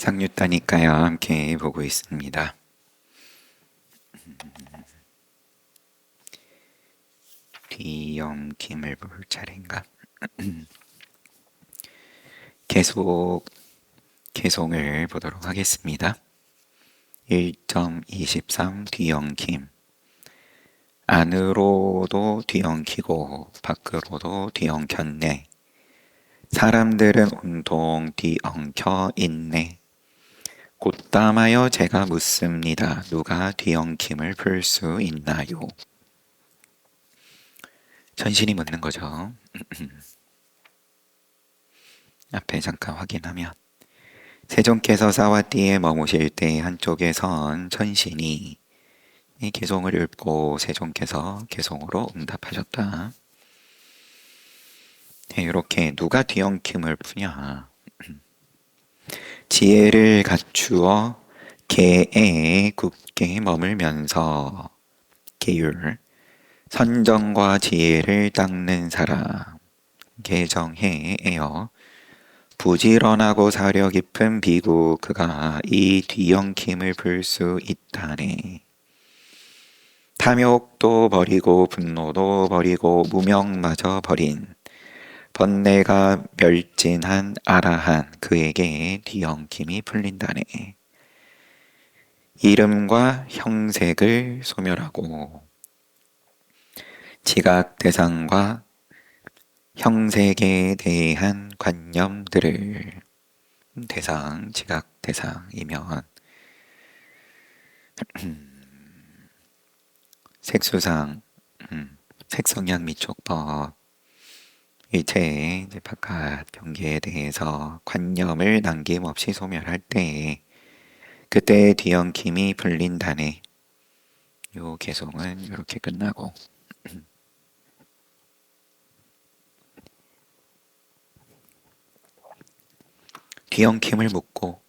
상류따니까요. 함께 보고 있습니다. 뒤엉킴을 볼 차례인가? 개송을 보도록 하겠습니다. 1.23 뒤엉킴. 안으로도 뒤엉키고 밖으로도 뒤엉켰네. 사람들은 온통 뒤엉켜 있네. 곧담하여 제가 묻습니다. 누가 뒤엉킴을 풀 수 있나요? 천신이 묻는 거죠. 앞에 잠깐 확인하면 세종께서 사와띠에 머무실 때 한쪽에선 천신이 이 개송을 읽고 세종께서 개송으로 응답하셨다. 네, 이렇게 누가 뒤엉킴을 푸냐. 지혜를 갖추어 개에 굳게 머물면서 계율 선정과 지혜를 닦는 사람 개정해에요. 부지런하고 사려 깊은 비구 그가 이 뒤엉킴을 풀 수 있다네. 탐욕도 버리고 분노도 버리고 무명마저 버린 번뇌가 멸진한 아라한 그에게 뒤엉킴이 풀린다네. 이름과 형색을 소멸하고 지각 대상과 형색에 대한 관념들을 대상, 지각 대상이면 색수상, 색성향 미촉법 일체의 바깥 경계에 대해서 관념을 남김없이 소멸할 때 그때 뒤엉킴이 풀린다네. 요 개송은 이렇게 끝나고 뒤엉킴을 묻고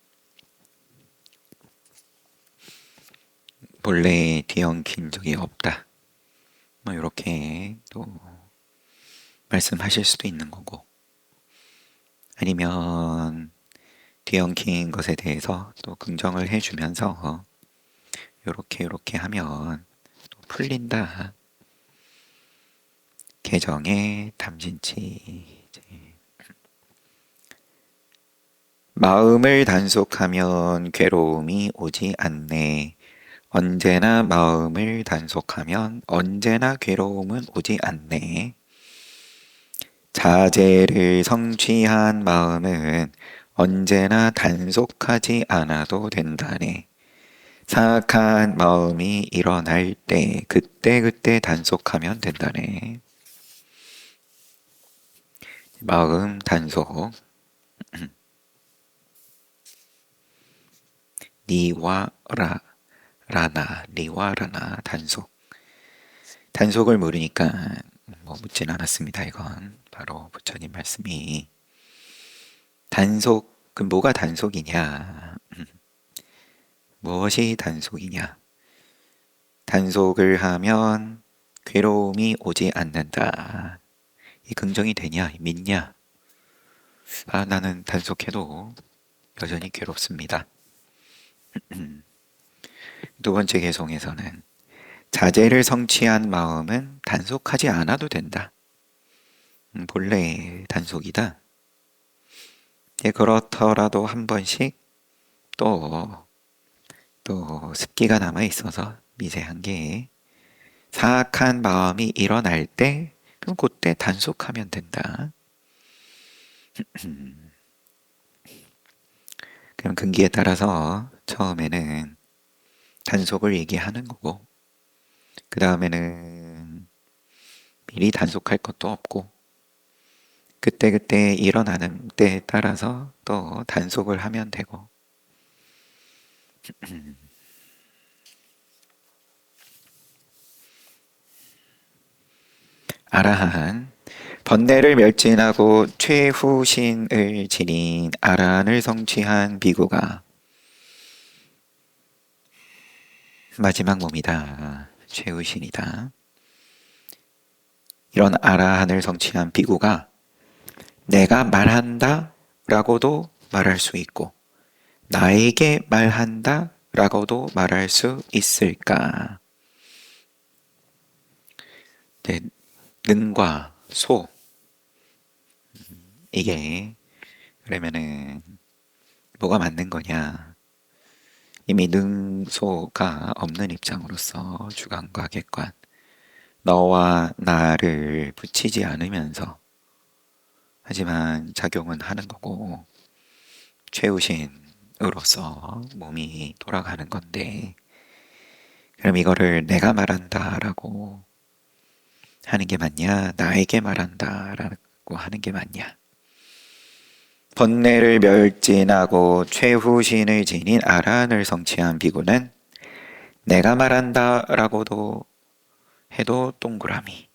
본래 뒤엉킨 적이 없다. 뭐 이렇게 또 말씀하실 수도 있는 거고 아니면 뒤엉킨 것에 대해서 또 긍정을 해주면서 요렇게 하면 또 풀린다. 개정의 탐진치 마음을 단속하면 괴로움이 오지 않네. 언제나 마음을 단속하면 언제나 괴로움은 오지 않네. 자제를 성취한 마음은 언제나 단속하지 않아도 된다네. 사악한 마음이 일어날 때 그때 단속하면 된다네. 마음 단속 니와라나 단속을 모르니까 뭐 묻진 않았습니다. 이건 바로 부처님 말씀이 단속은 뭐가 단속이냐? 무엇이 단속이냐? 단속을 하면 괴로움이 오지 않는다. 이 긍정이 되냐? 믿냐? 아, 나는 단속해도 여전히 괴롭습니다. 두 번째 개송에서는 자제를 성취한 마음은 단속하지 않아도 된다. 본래 단속이다. 예, 그렇더라도 한 번씩 또 습기가 남아 있어서 미세한 게 사악한 마음이 일어날 때 그럼 그때 단속하면 된다. 그럼 근기에 따라서 처음에는 단속을 얘기하는 거고 그 다음에는 미리 단속할 것도 없고 그때 일어나는 때에 따라서 또 단속을 하면 되고 아라한 번뇌를 멸진하고 최후신을 지닌 아라한을 성취한 비구가 마지막 몸이다. 최후신이다. 이런 아라한을 성취한 비구가 내가 말한다 라고도 말할 수 있고 나에게 말한다 라고도 말할 수 있을까? 네, 능과 소. 이게 그러면은 뭐가 맞는 거냐? 이미 능소가 없는 입장으로서 주관과 객관. 너와 나를 붙이지 않으면서 하지만 작용은 하는 거고 최우신으로서 몸이 돌아가는 건데 그럼 이거를 내가 말한다라고 하는 게 맞냐? 나에게 말한다라고 하는 게 맞냐? 번뇌를 멸진하고 최후신을 지닌 아란을 성취한 비구는 내가 말한다라고도 해도 동그라미,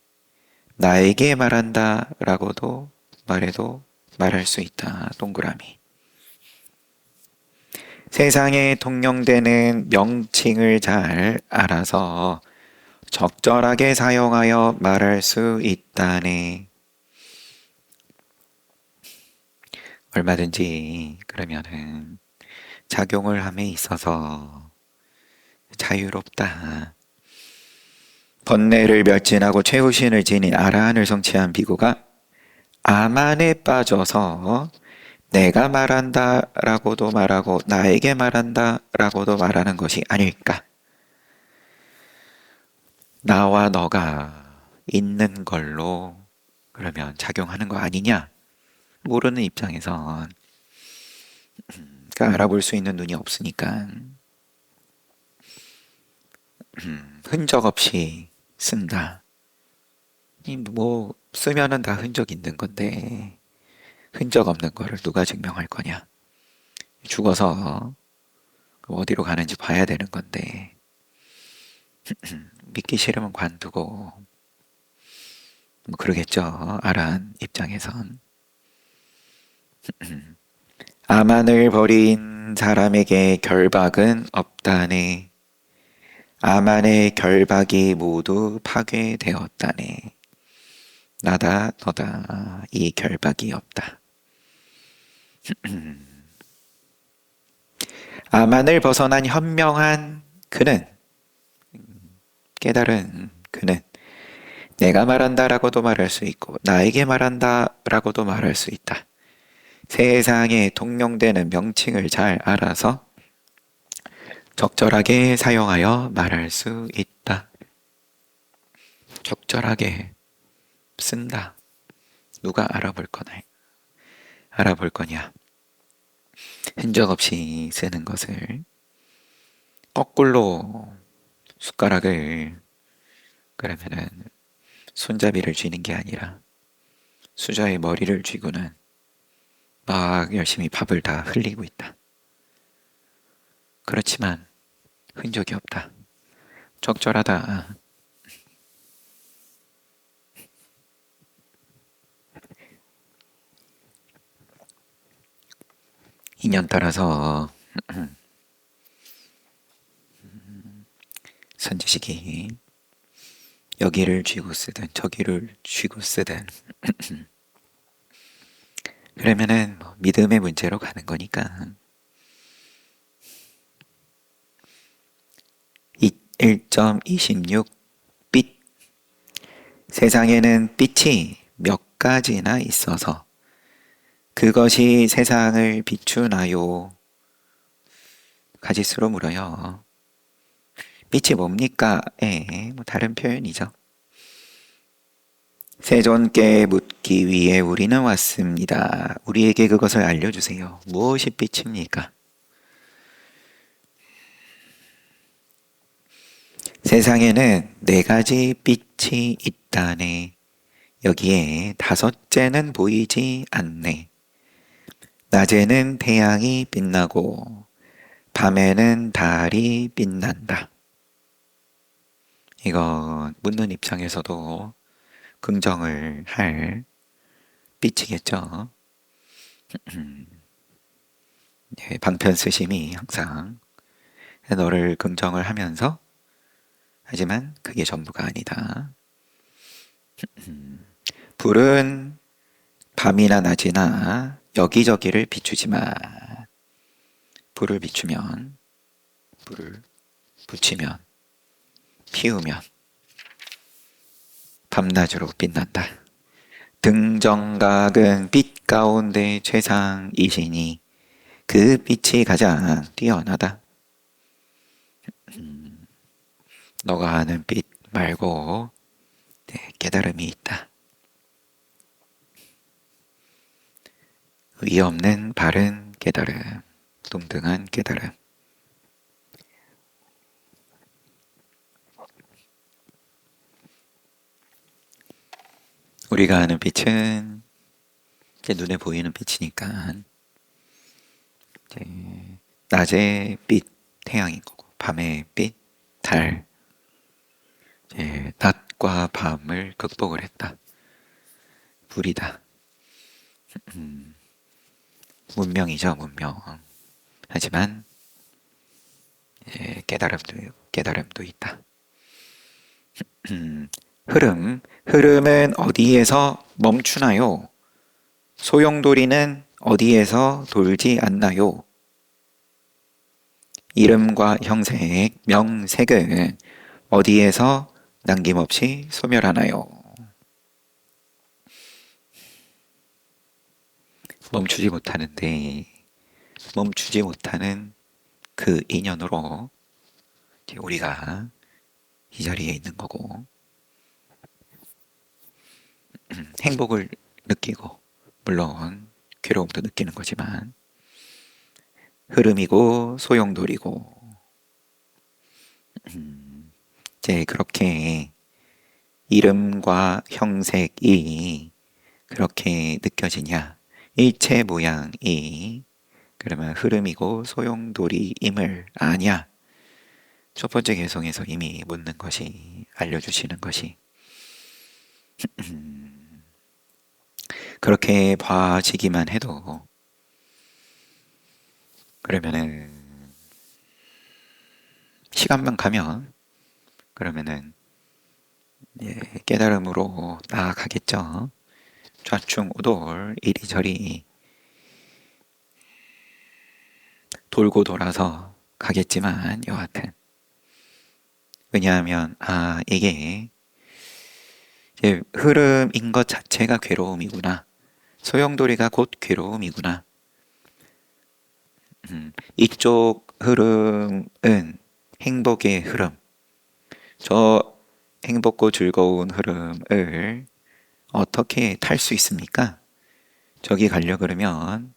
나에게 말한다라고도 말해도 말할 수 있다. 동그라미. 세상에 통용되는 명칭을 잘 알아서 적절하게 사용하여 말할 수 있다네. 얼마든지 그러면은 작용을 함에 있어서 자유롭다. 번뇌를 멸진하고 최후신을 지닌 아라한을 성취한 비구가 아만에 빠져서 내가 말한다라고도 말하고 나에게 말한다라고도 말하는 것이 아닐까. 나와 너가 있는 걸로 그러면 작용하는 거 아니냐? 모르는 입장에선 그러니까 알아볼 수 있는 눈이 없으니까 흔적 없이 쓴다. 뭐 쓰면은 다 흔적 있는 건데 흔적 없는 거를 누가 증명할 거냐? 죽어서 어디로 가는지 봐야 되는 건데 믿기 싫으면 관두고 뭐 그러겠죠. 아란 입장에선 아만을 버린 사람에게 결박은 없다네. 아만의 결박이 모두 파괴되었다네. 나다 너다 이 결박이 없다. 아만을 벗어난 현명한 그는 깨달은 그는 내가 말한다라고도 말할 수 있고 나에게 말한다라고도 말할 수 있다. 세상에 통용되는 명칭을 잘 알아서 적절하게 사용하여 말할 수 있다. 적절하게 쓴다. 누가 알아볼 거냐? 흔적 없이 쓰는 것을 거꾸로 숟가락을 그러면은 손잡이를 쥐는 게 아니라 수저의 머리를 쥐고는 막 열심히 밥을 다 흘리고 있다. 그렇지만 흔적이 없다. 적절하다. 인연 따라서 선지식이 여기를 쥐고 쓰든 저기를 쥐고 쓰든 그러면은 뭐 믿음의 문제로 가는 거니까 1.26 빛 세상에는 빛이 몇 가지나 있어서 그것이 세상을 비추나요? 가지수로 물어요. 빛이 뭡니까? 뭐 다른 표현이죠. 세존께 묻기 위해 우리는 왔습니다. 우리에게 그것을 알려주세요. 무엇이 빛입니까? 세상에는 네 가지 빛이 있다네. 여기에 다섯째는 보이지 않네. 낮에는 태양이 빛나고 밤에는 달이 빛난다. 이거 묻는 입장에서도 긍정을 할 빛이겠죠. 방편 스심이 항상 너를 긍정을 하면서 하지만 그게 전부가 아니다. 불은 밤이나 낮이나 여기저기를 비추지만 불을 비추면, 불을 붙이면, 피우면 밤낮으로 빛난다. 등정각은 빛 가운데 최상이시니 그 빛이 가장 뛰어나다. 너가 아는 빛 말고 깨달음이 있다. 의 없는 바른 깨달음, 동등한 깨달음. 우리가 아는 빛은 이제 눈에 보이는 빛이니까 이제 낮의 빛 태양인 거고, 밤의 빛 달. 이제 낮과 밤을 극복을 했다. 불이다. 문명이죠, 문명. 하지만 깨달음도 있다. 흐름은 어디에서 멈추나요? 소용돌이는 어디에서 돌지 않나요? 이름과 형색, 명색은 어디에서 남김없이 소멸하나요? 멈추지 못하는 그 인연으로 우리가 이 자리에 있는 거고, 행복을 느끼고 물론 괴로움도 느끼는 거지만 흐름이고 소용돌이고, 이제 그렇게 이름과 형색이 그렇게 느껴지냐, 일체 모양이 그러면 흐름이고 소용돌이임을 아냐. 첫 번째 개성에서 이미 묻는 것이, 알려주시는 것이 그렇게 봐지기만 해도 그러면은 시간만 가면 그러면은 깨달음으로 나아가겠죠. 좌충우돌 이리저리 돌고 돌아서 가겠지만 여하튼, 왜냐하면 이게 이제 흐름인 것 자체가 괴로움이구나, 소용돌이가 곧 괴로움이구나. 이쪽 흐름은 행복의 흐름, 저 행복고 즐거운 흐름을 어떻게 탈 수 있습니까? 저기 가려 그러면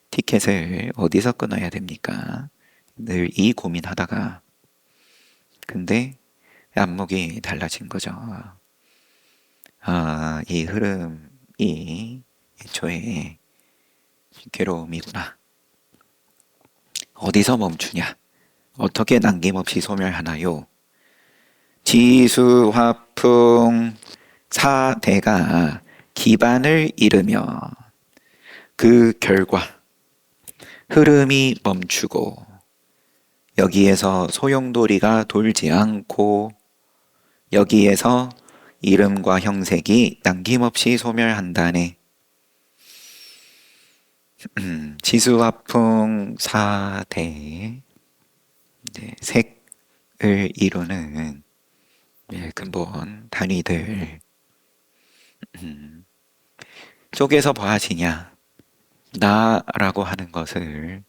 티켓을 어디서 끊어야 됩니까? 늘 이 고민하다가, 근데 안목이 달라진 거죠. 이 흐름이 애초에 괴로움이구나. 어디서 멈추냐? 어떻게 남김없이 소멸하나요? 지수화풍 사대가 기반을 잃으면 그 결과 흐름이 멈추고 여기에서 소용돌이가 돌지 않고 여기에서 이름과 형색이 남김없이 소멸한다네. 지수화풍 사대, 색을 이루는 근본 단위들 쪽에서 봐지냐, 나라고 하는 것을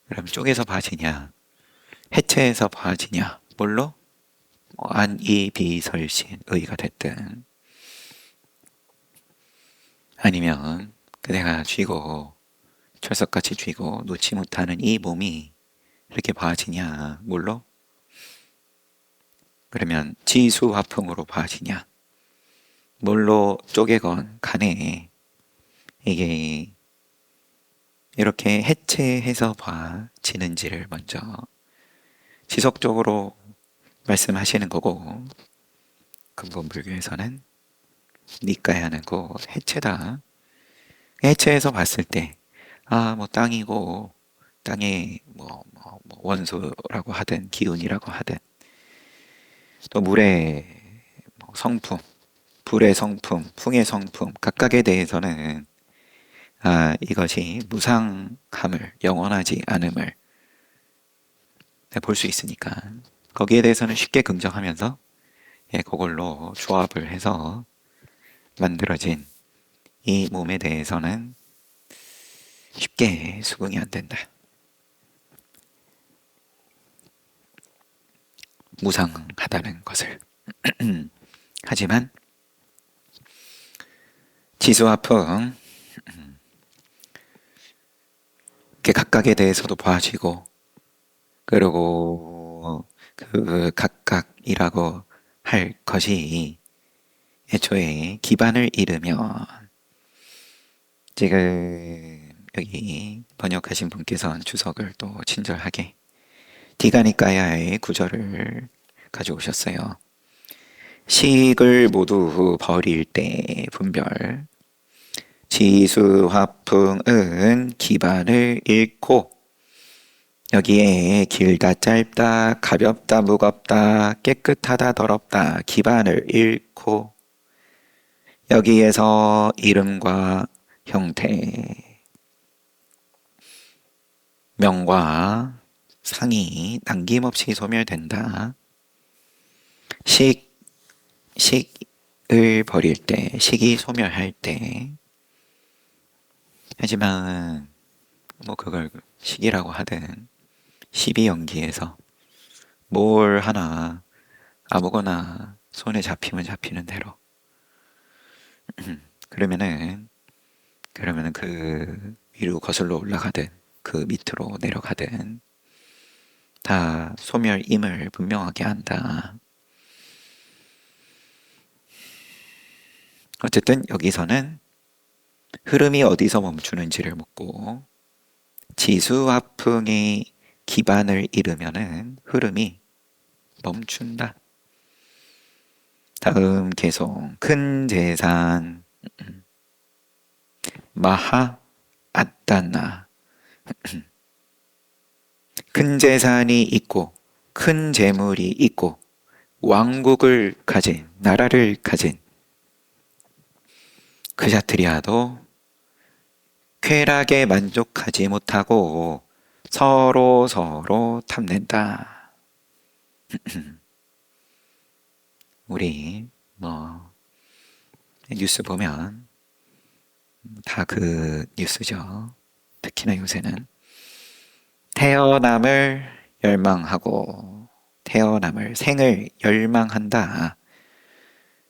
그럼 쪽에서 봐지냐, 해체해서 봐지냐, 뭘로? 안이비설신 의가 됐든, 아니면 내가 쥐고 철석같이 쥐고 놓지 못하는 이 몸이 이렇게 봐지냐, 뭘로? 그러면 지수화풍으로 봐지냐, 뭘로 쪼개건 간에 이게 이렇게 해체해서 봐지는지를 먼저 지속적으로 말씀하시는 거고, 근본 불교에서는 니까야 하는 거 해체다. 해체해서 봤을 때 뭐 땅이고 땅의 원소라고 하든 기운이라고 하든 또 물의 성품, 불의 성품, 풍의 성품 각각에 대해서는 이것이 무상함을, 영원하지 않음을 볼 수 있으니까 거기에 대해서는 쉽게 긍정하면서 그걸로 조합을 해서 만들어진 이 몸에 대해서는 쉽게 수긍이 안 된다. 무상하다는 것을. 하지만 지수화풍 각각에 대해서도 봐지고, 그리고 그 각각이라고 할 것이 애초에 기반을 잃으면, 지금 여기 번역하신 분께서는 주석을 또 친절하게 디가니까야의 구절을 가져오셨어요. 식을 모두 버릴 때 분별, 지수화풍은 기반을 잃고, 여기에 길다 짧다 가볍다 무겁다 깨끗하다 더럽다 기반을 잃고, 여기에서 이름과 형태, 명과 상이 남김없이 소멸된다. 식을 버릴 때, 식이 소멸할 때, 하지만 뭐 그걸 식이라고 하든 12연기에서 뭘 하나 아무거나 손에 잡히면 잡히는 대로 그러면은 그 위로 거슬러 올라가든 그 밑으로 내려가든 다 소멸임을 분명하게 한다. 어쨌든 여기서는 흐름이 어디서 멈추는지를 묻고, 지수화풍이 기반을 잃으면은 흐름이 멈춘다. 다음 개송. 큰 재산 마하 아따나. 큰 재산이 있고 큰 재물이 있고 왕국을 가진, 나라를 가진 그자트리아도 쾌락에 만족하지 못하고 서로 탐낸다. 우리 뉴스 보면 다 그 뉴스죠. 특히나 요새는 태어남을 열망하고 태어남을 생을 열망한다.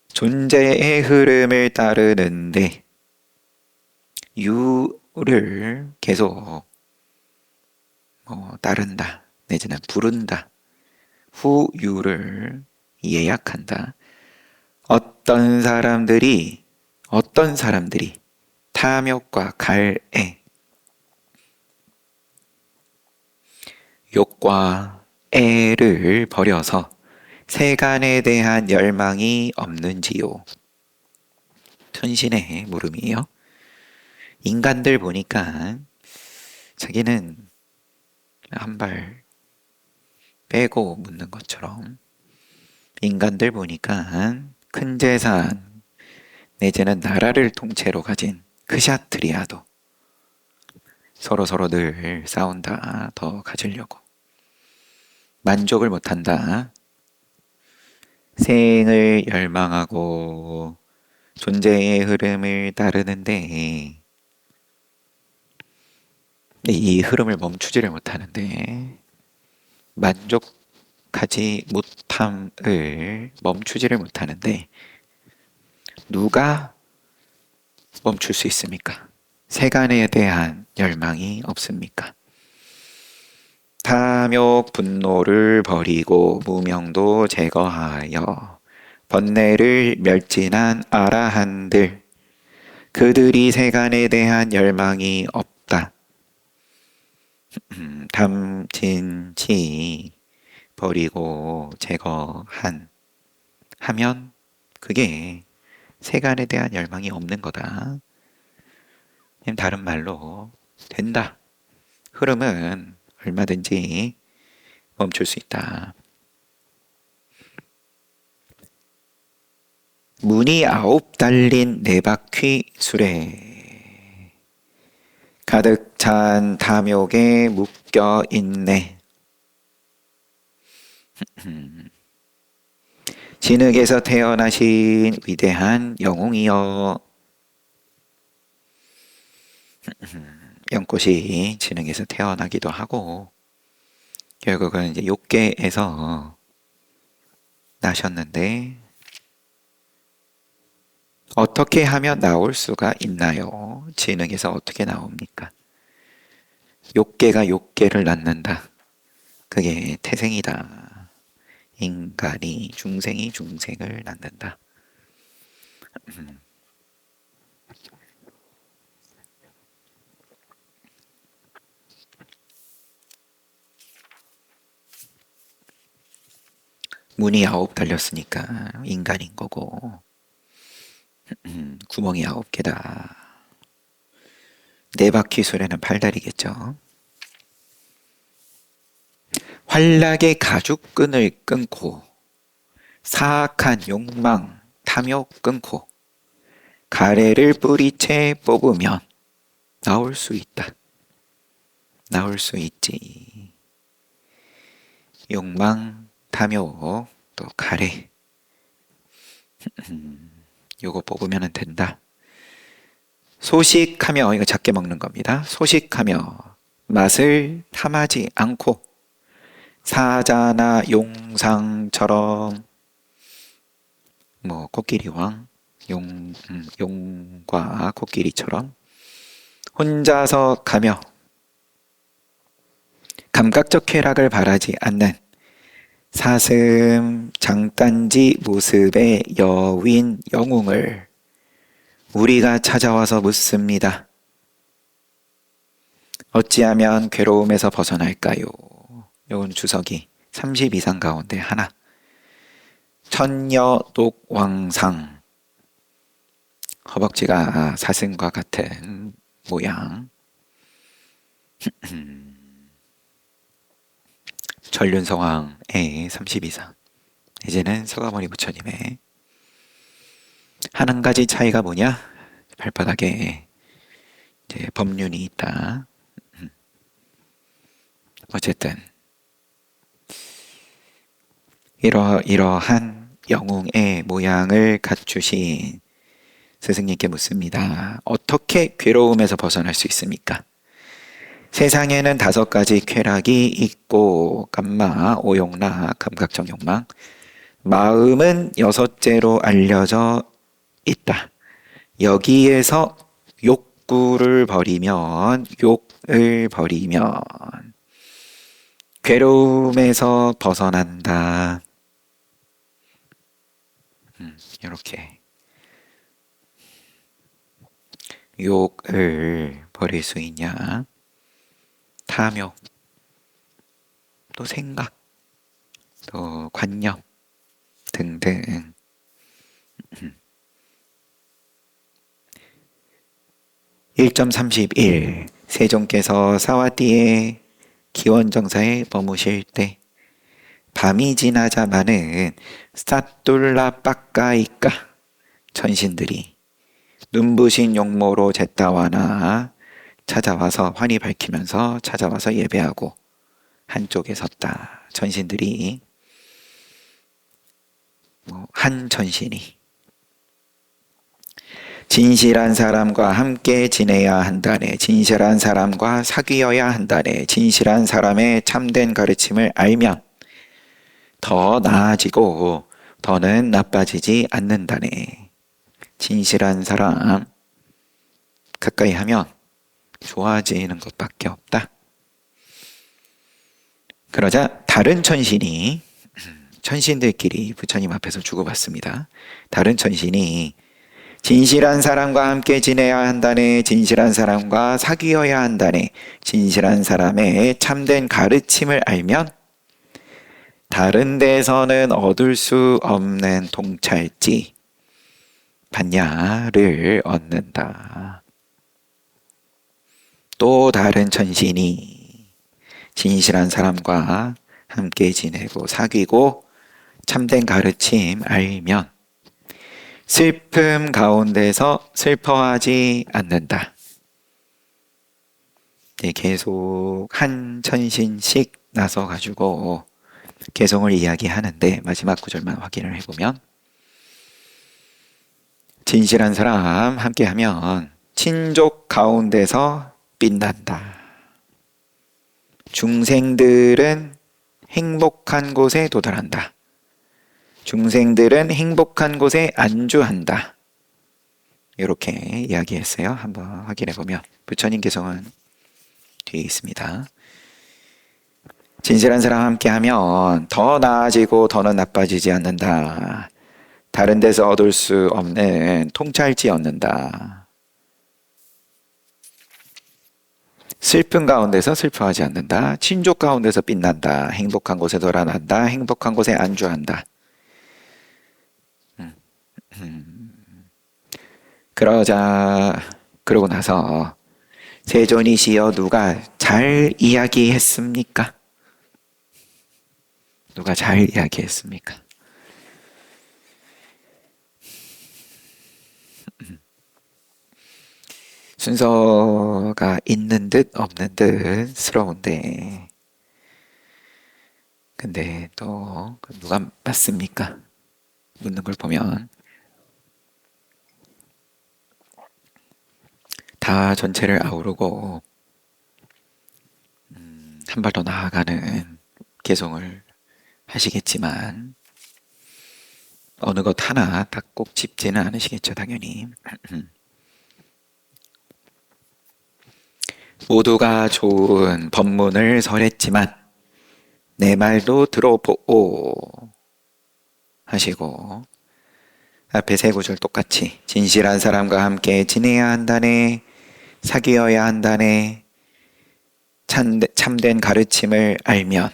존재의 흐름을 따르는데 유를 계속 따른다 내지는 부른다. 후유를 예약한다. 어떤 사람들이 탐욕과 갈애, 욕과 애를 버려서 세간에 대한 열망이 없는지요. 천신의 물음이에요. 인간들 보니까 자기는 한 발 빼고 묻는 것처럼, 인간들 보니까 큰 재산 내지는 나라를 통째로 가진 크샤트리아도 서로 늘 싸운다. 더 가지려고 만족을 못한다. 생을 열망하고 존재의 흐름을 따르는데 이 흐름을 멈추지를 못하는데, 만족하지 못함을 멈추지를 못하는데 누가 멈출 수 있습니까? 세간에 대한 열망이 없습니까? 탐욕 분노를 버리고 무명도 제거하여 번뇌를 멸진한 아라한들, 그들이 세간에 대한 열망이 없다. 탐진치 버리고 하면 그게 세간에 대한 열망이 없는 거다. 다른 말로 된다. 흐름은 얼마든지 멈출 수 있다. 문이 9 달린 4바퀴 수레. 가득 찬 탐욕에 묶여 있네. 진흙에서 태어나신 위대한 영웅이여. 연꽃이 진흙에서 태어나기도 하고 결국은 이제 욕계에서 나셨는데 어떻게 하면 나올 수가 있나요? 진흙에서 어떻게 나옵니까? 욕계가 욕계를 낳는다. 그게 태생이다. 인간이 중생이 중생을 낳는다. 문이 9 달렸으니까 인간인 거고 구멍이 9개다. 4바퀴 수레는 8다리겠죠. 활락의 가죽끈을 끊고 사악한 욕망, 탐욕 끊고 가래를 뿌리채 뽑으면 나올 수 있다. 나올 수 있지. 욕망, 탐욕, 또 가래. 요거 뽑으면 된다. 소식하며, 이거 작게 먹는 겁니다. 소식하며 맛을 탐하지 않고 사자나 용상처럼 뭐 코끼리왕, 용과 코끼리처럼 혼자서 가며 감각적 쾌락을 바라지 않는 사슴 장단지 모습의 여윈 영웅을 우리가 찾아와서 묻습니다. 어찌하면 괴로움에서 벗어날까요? 요건 주석이 30 이상 가운데 하나. 천여독왕상, 허벅지가 사슴과 같은 모양. 전륜성왕의 30 이상. 이제는 서가모니 부처님의 한 가지 차이가 뭐냐? 발바닥에 이제 법륜이 있다. 어쨌든 이러한 영웅의 모양을 갖추신 스승님께 묻습니다. 어떻게 괴로움에서 벗어날 수 있습니까? 세상에는 5가지 쾌락이 있고 감마, 오욕락, 감각적 욕망. 마음은 6째로 알려져 있다. 여기에서 욕을 버리면 괴로움에서 벗어난다. 이렇게 욕을 버릴 수 있냐? 탐욕, 또 생각, 또 관념 등등. (1.31) 세종께서 사와띠의 기원정사에 머무실 때 밤이 지나자마는 사뚤라 빠까이까 천신들이 눈부신 용모로 제따와나 찾아와서 환히 밝히면서 찾아와서 예배하고 한쪽에 섰다. 천신들이 한 천신이 진실한 사람과 함께 지내야 한다네. 진실한 사람과 사귀어야 한다네. 진실한 사람의 참된 가르침을 알면 더 나아지고 더는 나빠지지 않는다네. 진실한 사람 가까이 하면 좋아지는 것밖에 없다. 그러자 다른 천신이, 천신들끼리 부처님 앞에서 주고받습니다. 다른 천신이 진실한 사람과 함께 지내야 한다네. 진실한 사람과 사귀어야 한다네. 진실한 사람의 참된 가르침을 알면 다른 데서는 얻을 수 없는 통찰지 반야를 얻는다. 또 다른 천신이 진실한 사람과 함께 지내고 사귀고 참된 가르침 알면 슬픔 가운데서 슬퍼하지 않는다. 계속 한 천신씩 나서가지고 개성을 이야기하는데 마지막 구절만 확인을 해보면 진실한 사람 함께하면 친족 가운데서 빛난다. 중생들은 행복한 곳에 도달한다. 중생들은 행복한 곳에 안주한다. 이렇게 이야기했어요. 한번 확인해 보면 부처님 개성은 뒤에 있습니다. 진실한 사람 함께하면 더 나아지고 더는 나빠지지 않는다. 다른 데서 얻을 수 없는 통찰지 얻는다. 슬픈 가운데서 슬퍼하지 않는다. 친족 가운데서 빛난다. 행복한 곳에 돌아난다. 행복한 곳에 안주한다. 그러고 나서 세존이시여 누가 잘 이야기했습니까? 누가 잘 이야기했습니까? 순서가 있는 듯 없는 듯 스러운데 근데 또 누가 맞습니까? 묻는 걸 보면 다 전체를 아우르고 한 발 더 나아가는 개성을 하시겠지만 어느 것 하나 딱 꼭 짚지는 않으시겠죠, 당연히. 모두가 좋은 법문을 설했지만 내 말도 들어보오 하시고 앞에 세 구절 똑같이 진실한 사람과 함께 지내야 한다네, 사귀어야 한다네, 참된 가르침을 알면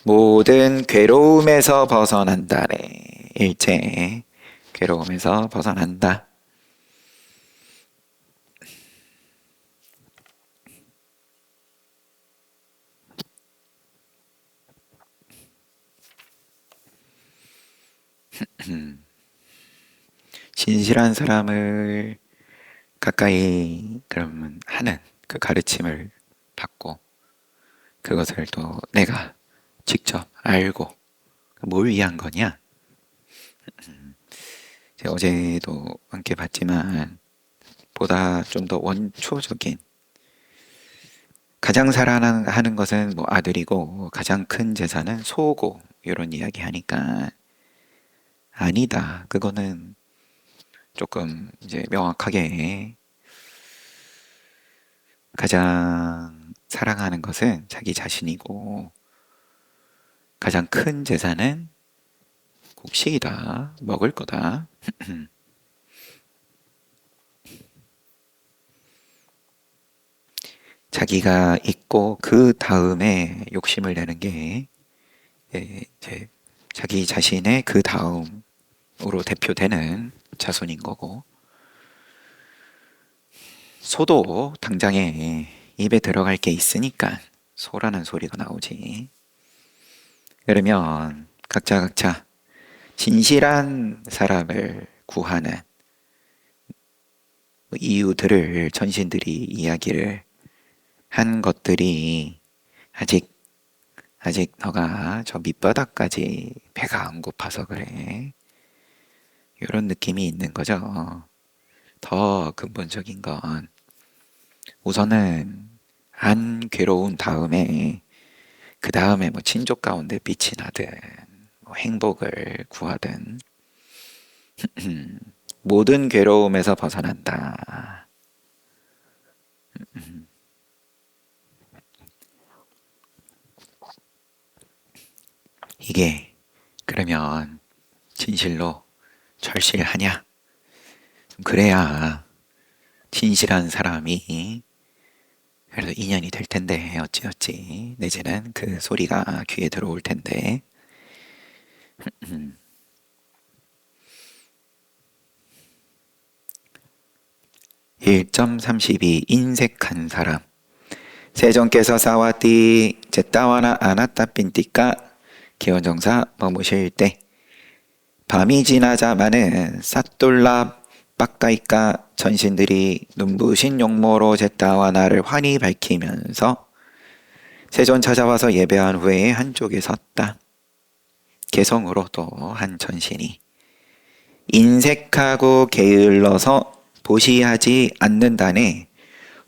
모든 괴로움에서 벗어난다네. 일체 괴로움에서 벗어난다. 진실한 사람을 가까이 그러면 하는 그 가르침을 받고 그것을 또 내가 직접 알고 뭘 위한 거냐? 제가 어제도 함께 봤지만 보다 좀 더 원초적인 가장 사랑하는 것은 뭐 아들이고 가장 큰 재산은 소고 이런 이야기 하니까 아니다. 그거는 조금 이제 명확하게 가장 사랑하는 것은 자기 자신이고 가장 큰 재산은 곡식이다. 먹을 거다. 자기가 있고 그 다음에 욕심을 내는 게 이제 자기 자신의 그 다음으로 대표되는 자손인 거고 소도 당장에 입에 들어갈 게 있으니까 소라는 소리가 나오지. 그러면 각자 진실한 사람을 구하는 이유들을 전신들이 이야기를 한 것들이 아직 너가 저 밑바닥까지 배가 안 고파서 그래. 이런 느낌이 있는 거죠. 더 근본적인 건 우선은 안 괴로운 다음에 그 다음에 뭐 친족 가운데 빛이 나든 뭐 행복을 구하든 모든 괴로움에서 벗어난다. 이게 그러면 진실로 절실하냐? 그래야 진실한 사람이 그래도 인연이 될 텐데 어찌 내지는 그 소리가 귀에 들어올 텐데 1.32 인색한 사람 세존께서 사와띠 제따와나 아나따 핀띠까 기원정사 머무실 때 밤이 지나자마는 삿돌랍 빡가이까 전신들이 눈부신 용모로 제 따와 나를 환히 밝히면서 세존 찾아와서 예배한 후에 한쪽에 섰다. 개성으로 또 한 전신이 인색하고 게을러서 보시하지 않는다네.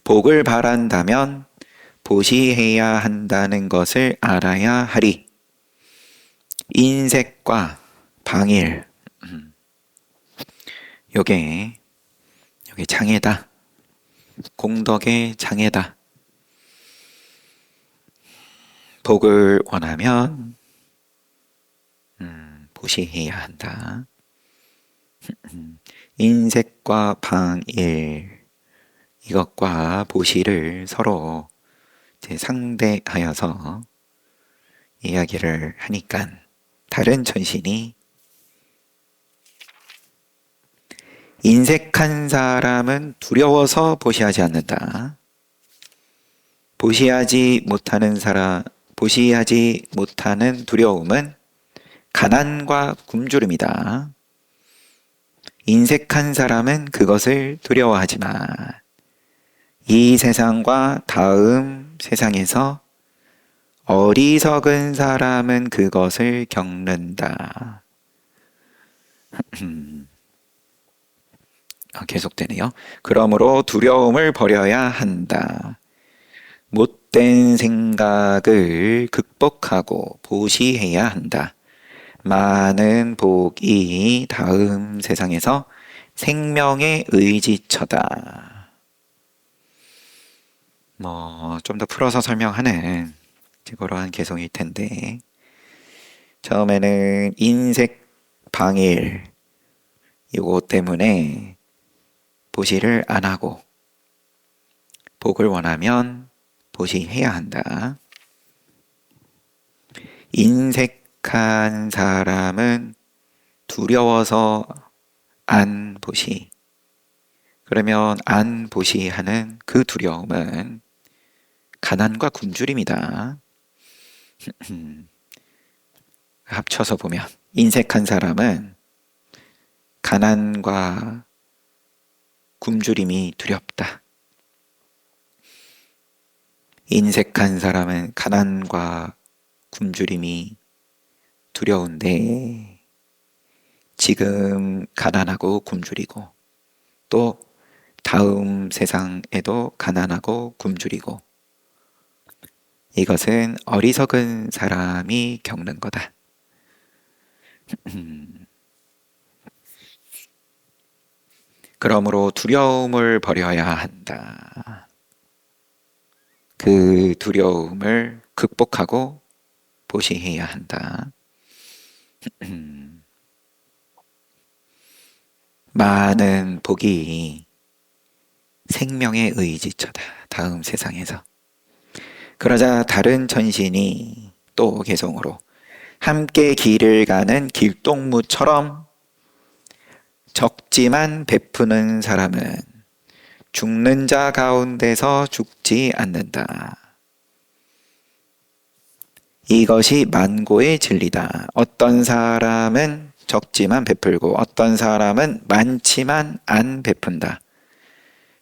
복을 바란다면 보시해야 한다는 것을 알아야 하리. 인색과 방일, 요게 장애다. 공덕의 장애다. 복을 원하면 보시해야 한다. 인색과 방일, 이것과 보시를 서로 상대하여서 이야기를 하니까 다른 전신이 인색한 사람은 두려워서 보시하지 않는다. 보시하지 못하는 두려움은 가난과 굶주림이다. 인색한 사람은 그것을 두려워하지 마. 이 세상과 다음 세상에서 어리석은 사람은 그것을 겪는다. 계속되네요. 그러므로 두려움을 버려야 한다. 못된 생각을 극복하고 보시해야 한다. 많은 복이 다음 세상에서 생명의 의지처다. 좀 더 풀어서 설명하는 그러한 개성일 텐데, 처음에는 인색 방일, 이거 때문에 보시를 안 하고 복을 원하면 보시해야 한다. 인색한 사람은 두려워서 안 보시. 그러면 안 보시하는 그 두려움은 가난과 굶주림이다. 합쳐서 보면 인색한 사람은 가난과 굶주림이 두렵다. 인색한 사람은 가난과 굶주림이 두려운데 지금 가난하고 굶주리고 또 다음 세상에도 가난하고 굶주리고 이것은 어리석은 사람이 겪는 거다. 그러므로 두려움을 버려야 한다. 그 두려움을 극복하고 보시해야 한다. 많은 복이 생명의 의지처다. 다음 세상에서. 그러자 다른 전신이 또 개성으로 함께 길을 가는 길동무처럼 적지만 베푸는 사람은 죽는 자 가운데서 죽지 않는다. 이것이 만고의 진리다. 어떤 사람은 적지만 베풀고 어떤 사람은 많지만 안 베푼다.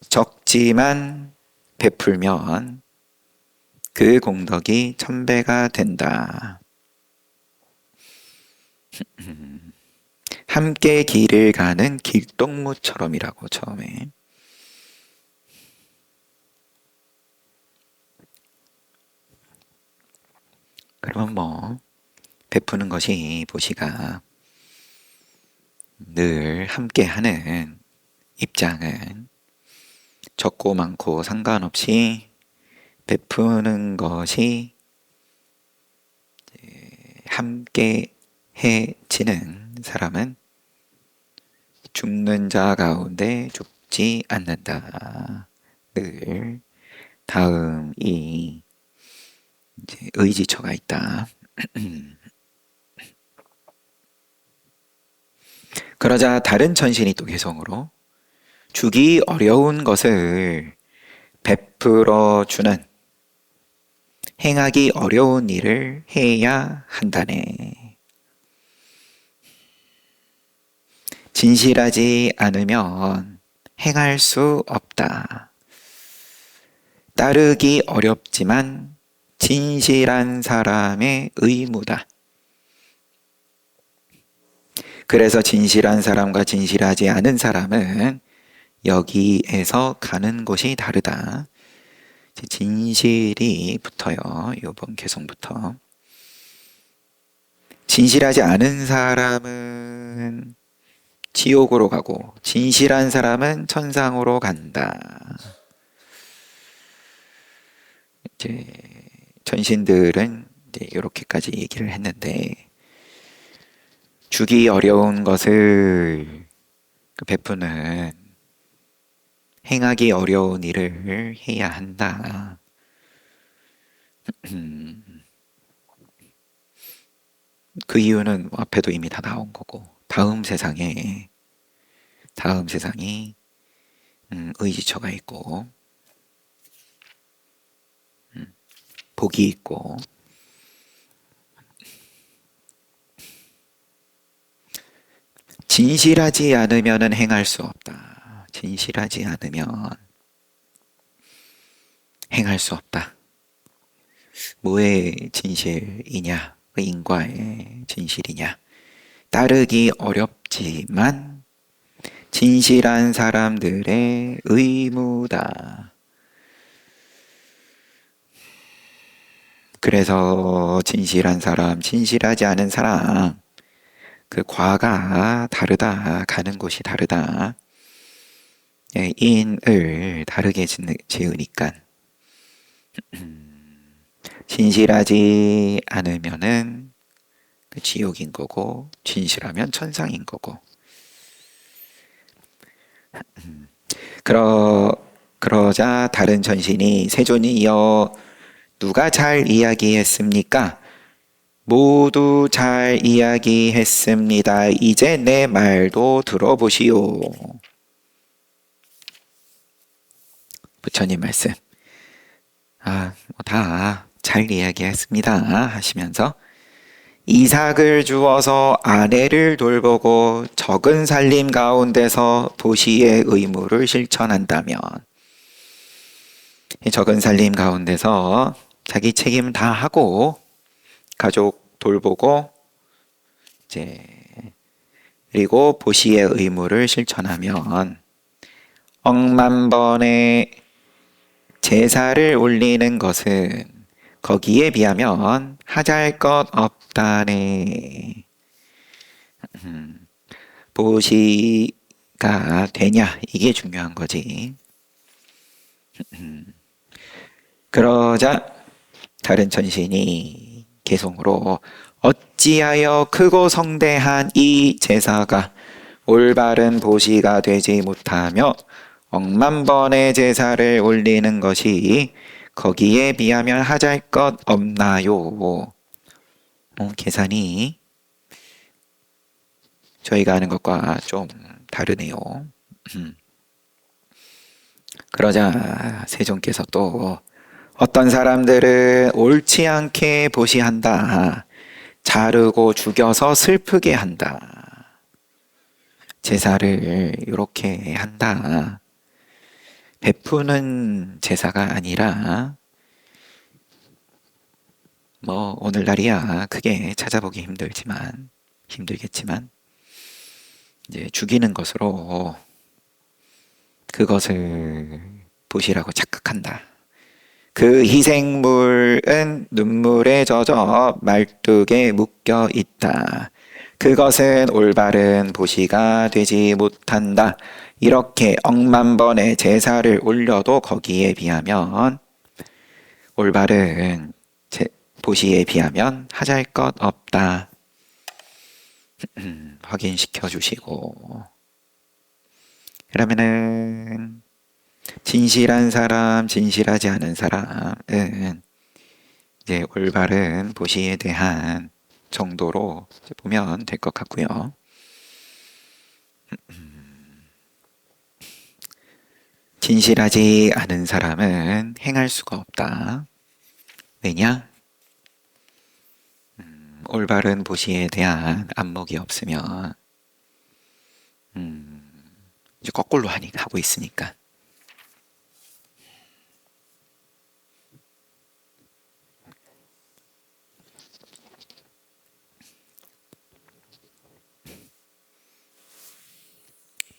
적지만 베풀면 그 공덕이 1000배가 된다. 함께 길을 가는 길동무처럼이라고 처음에. 그러면 베푸는 것이 보시가 늘 함께 하는 입장은 적고 많고 상관없이 베푸는 것이 함께 해지는 사람은 죽는 자 가운데 죽지 않는다. 늘 다음이 의지처가 있다. 그러자 다른 천신이 또 개성으로 주기 어려운 것을 베풀어 주는 행하기 어려운 일을 해야 한다네. 진실하지 않으면 행할 수 없다. 따르기 어렵지만 진실한 사람의 의무다. 그래서 진실한 사람과 진실하지 않은 사람은 여기에서 가는 곳이 다르다. 진실이 붙어요. 이번 개성부터. 진실하지 않은 사람은 지옥으로 가고 진실한 사람은 천상으로 간다. 이제 전신들은 이제 이렇게까지 얘기를 했는데 주기 어려운 것을 베푸는 행하기 어려운 일을 해야 한다. 그 이유는 앞에도 이미 다 나온 거고 다음 세상이 의지처가 있고 복이 있고 진실하지 않으면 행할 수 없다. 진실하지 않으면 행할 수 없다. 뭐의 진실이냐? 인과의 진실이냐? 따르기 어렵지만 진실한 사람들의 의무다. 그래서 진실한 사람, 진실하지 않은 사람, 그 과가 다르다. 가는 곳이 다르다. 인을 다르게 지으니까 진실하지 않으면은 그 지옥인 거고 진실하면 천상인 거고. 그러자 다른 전신이 세존이여 누가 잘 이야기했습니까? 모두 잘 이야기했습니다. 이제 내 말도 들어보시오. 부처님 말씀. 다 잘 이야기했습니다 하시면서 이삭을 주어서 아내를 돌보고 적은 살림 가운데서 도시의 의무를 실천한다면 이 적은 살림 가운데서 자기 책임 다 하고 가족 돌보고 이제 그리고 보시의 의무를 실천하면 억만 번의 제사를 올리는 것은 거기에 비하면 하잘 것 없다네. 보시가 되냐 이게 중요한 거지. 그러자 다른 전신이 개송으로 어찌하여 크고 성대한 이 제사가 올바른 보시가 되지 못하며 억만 번의 제사를 올리는 것이 거기에 비하면 하잘 것 없나요? 계산이 저희가 하는 것과 좀 다르네요. 그러자 세존께서 또 어떤 사람들은 옳지 않게 보시한다. 자르고 죽여서 슬프게 한다. 제사를 이렇게 한다. 베푸는 제사가 아니라 오늘날이야 크게 찾아보기 힘들겠지만 이제 죽이는 것으로 그것을 보시라고 착각한다. 그 희생물은 눈물에 젖어 말뚝에 묶여 있다. 그것은 올바른 보시가 되지 못한다. 이렇게 억만 번의 제사를 올려도 거기에 비하면 올바른 보시에 비하면 하잘 것 없다. 확인시켜 주시고 그러면은 진실한 사람, 진실하지 않은 사람은 이제 올바른 보시에 대한 정도로 보면 될 것 같고요. 진실하지 않은 사람은 행할 수가 없다. 왜냐? 올바른 보시에 대한 안목이 없으면 이제 거꾸로 하고 있으니까.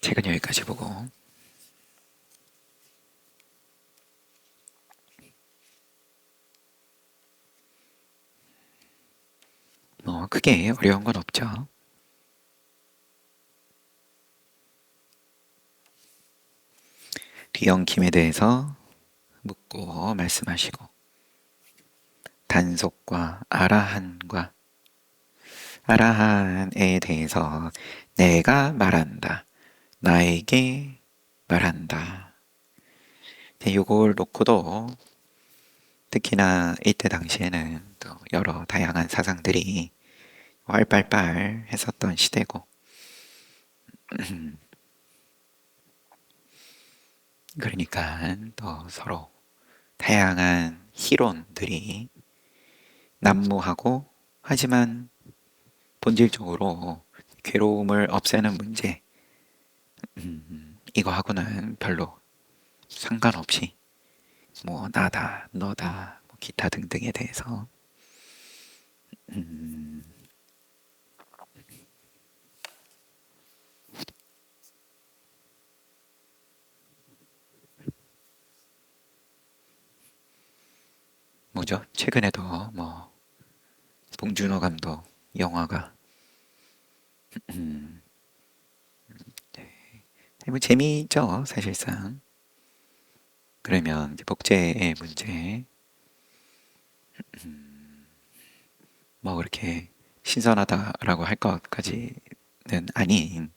책은 여기까지 보고, 뭐, 크게 어려운 건 없죠. 리엉킴에 대해서 묻고 말씀하시고, 단속과 아라한과 아라한에 대해서 내가 말한다. 나에게 말한다. 요걸 놓고도 특히나 이때 당시에는 또 여러 다양한 사상들이 활발발 했었던 시대고, 그러니까 또 서로 다양한 희론들이 난무하고, 하지만 본질적으로 괴로움을 없애는 문제, 이거하고는 별로 상관없이 뭐 나다, 너다, 뭐 기타 등등에 대해서 뭐죠? 최근에도 뭐 봉준호 감독 영화가 뭐 재미있죠, 사실상. 그러면 이제 복제의 문제, 뭐 그렇게 신선하다라고 할 것까지는 아닌,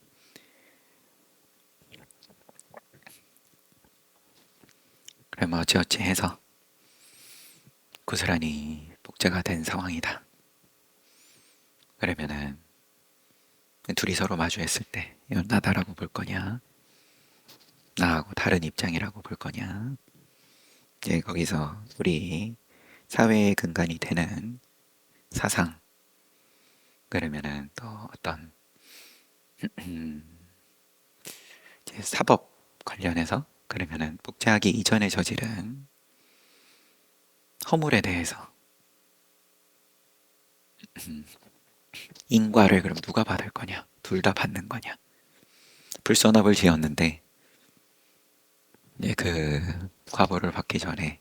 그래 뭐 어찌어찌 해서 고스란히 복제가 된 상황이다. 그러면은 둘이 서로 마주했을 때 이건 나다라고 볼 거냐, 나하고 다른 입장이라고 볼 거냐, 이제 거기서 우리 사회의 근간이 되는 사상, 그러면은 또 어떤 이제 사법 관련해서, 그러면은 복제하기 이전에 저지른 허물에 대해서 인과를 그럼 누가 받을 거냐? 둘 다 받는 거냐? 불선업을 지었는데 이제 그 과보를 받기 전에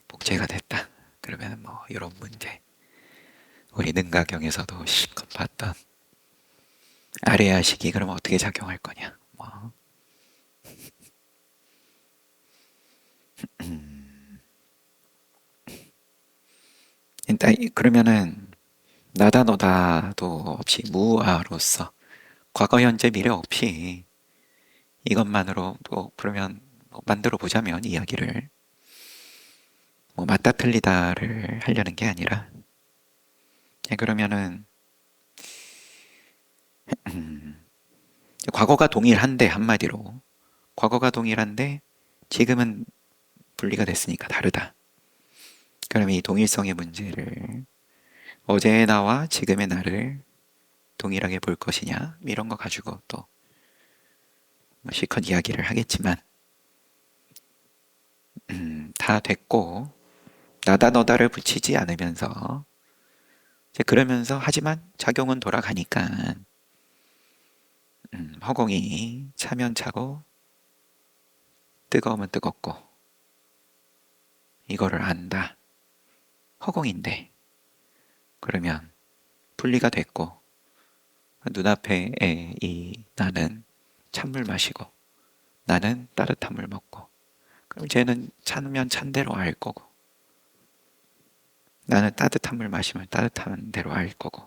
복제가 됐다. 그러면 뭐 이런 문제, 우리 능가경에서도 실컷 봤던 아래아식이 그럼 어떻게 작용할 거냐? 뭐 일단 그러면은 나다 너다도 없이 무아로서 과거 현재 미래 없이 이것만으로 또 그러면 뭐 만들어 보자면 이야기를 뭐 맞다 틀리다를 하려는 게 아니라, 그러면은 과거가 동일한데, 한마디로 과거가 동일한데 지금은 분리가 됐으니까 다르다. 그럼 이 동일성의 문제를 어제의 나와 지금의 나를 동일하게 볼 것이냐, 이런 거 가지고 또 뭐 실컷 이야기를 하겠지만, 다 됐고 나다 너다를 붙이지 않으면서 이제 그러면서, 하지만 작용은 돌아가니까 허공이 차면 차고 뜨거우면 뜨겁고 이거를 안다. 허공인데 그러면 분리가 됐고 눈앞에 이 나는 찬물 마시고 나는 따뜻한 물 먹고, 그럼 쟤는 찬면 찬 대로 알 거고 나는 따뜻한 물 마시면 따뜻한 대로 알 거고,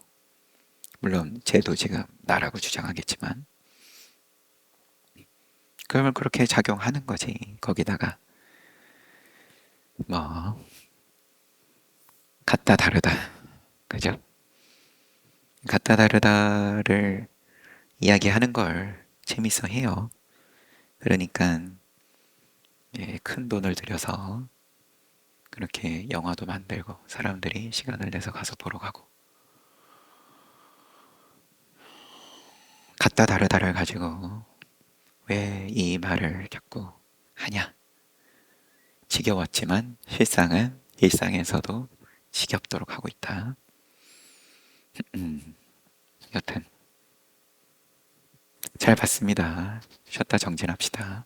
물론 쟤도 지금 나라고 주장하겠지만 그러면 그렇게 작용하는 거지. 거기다가 뭐 같다 다르다, 그죠? 같다 다르다를 이야기하는 걸 재밌어 해요. 그러니까 큰 돈을 들여서 그렇게 영화도 만들고 사람들이 시간을 내서 가서 보러 가고, 같다 다르다를 가지고 왜 이 말을 자꾸 하냐? 지겨웠지만 실상은 일상에서도 지겹도록 하고 있다. 음, 여튼 잘 봤습니다. 쉬었다 정진합시다.